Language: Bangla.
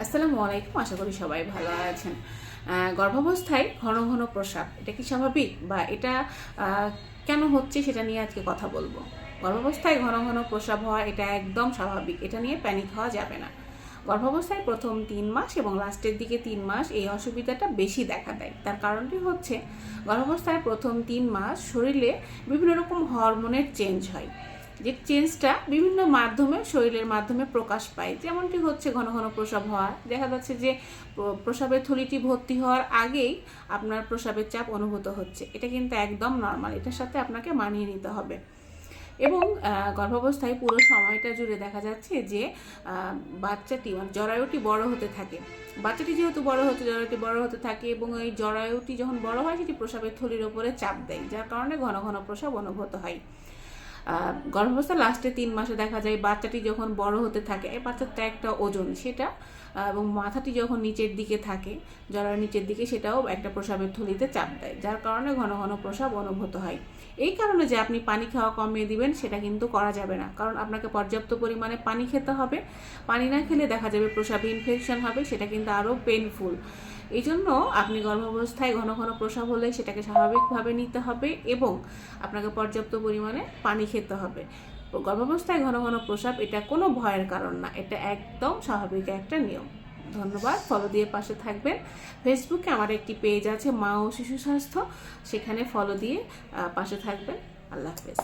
আসসালামু আলাইকুম। আশা করি সবাই ভালো আছেন। গর্ভাবস্থায় ঘন ঘন প্রস্রাব এটা কি স্বাভাবিক, বা এটা কেন হচ্ছে সেটা নিয়ে আজকে কথা বলবো। গর্ভাবস্থায় ঘন ঘন প্রস্রাব হওয়া এটা একদম স্বাভাবিক, এটা নিয়ে প্যানিক হওয়া যাবে না। গর্ভাবস্থায় প্রথম 3 মাস এবং লাস্টের দিকে 3 মাস এই অসুবিধাটা বেশি দেখা দেয়। তার কারণটি হচ্ছে গর্ভাবস্থায় প্রথম 3 মাস শরীরে বিভিন্ন রকম হরমোনের চেঞ্জ হয়, যে চেঞ্জটা বিভিন্ন মাধ্যমে শরীরের মাধ্যমে প্রকাশ পায়। যেমনটি হচ্ছে ঘন ঘন প্রস্রাব হওয়া, দেখা যাচ্ছে যে প্রস্রাবের থলিটি ভর্তি হওয়ার আগেই আপনার প্রস্রাবের চাপ অনুভূত হচ্ছে। এটা কিন্তু একদম নর্মাল, এটার সাথে আপনাকে মানিয়ে নিতে হবে। এবং গর্ভাবস্থায় পুরো সময়টা জুড়ে দেখা যাচ্ছে যে বাচ্চাটি জরায়ুটি বড় হতে থাকে। বাচ্চাটি যেহেতু জরায়ুটি বড় হতে থাকে এবং ওই জরায়ুটি যখন বড় হয় সেটি প্রস্রাবের থলির ওপরে চাপ দেয়, যার কারণে ঘন ঘন প্রস্রাব অনুভূত হয়। গর্ভাবস্থার লাস্টে 3 মাসে দেখা যায় বাচ্চাটি যখন বড় হতে থাকে, এই বাচ্চাটা একটা ওজন সেটা, এবং মাথাটি যখন নিচের দিকে থাকে, জরার নিচের দিকে, সেটাও একটা প্রস্রাবের থলিতে চাপ দেয়, যার কারণে ঘন ঘন প্রস্রাব অনুভূত হয়। এই কারণে যে আপনি পানি খাওয়া কমিয়ে দিবেন সেটা কিন্তু করা যাবে না, কারণ আপনাকে পর্যাপ্ত পরিমাণে পানি খেতে হবে। পানি না খেলে দেখা যাবে প্রস্রাবে ইনফেকশন হবে, সেটা কিন্তু আরও পেনফুল। এই জন্য আপনি গর্ভাবস্থায় ঘন ঘন প্রস্রাব হলে সেটাকে স্বাভাবিকভাবে নিতে হবে এবং আপনাকে পর্যাপ্ত পরিমাণে পানি খেতে হবে। গর্ভাবস্থায় ঘন ঘন প্রস্রাব এটা কোনো ভয়ের কারণ না, এটা একদম স্বাভাবিক একটা নিয়ম। ধন্যবাদ, ফলো দিয়ে পাশে থাকবেন। ফেসবুকে আমার একটি পেজ আছে, মা ও শিশু স্বাস্থ্য, সেখানে ফলো দিয়ে পাশে থাকবেন। আল্লাহ হাফেজ।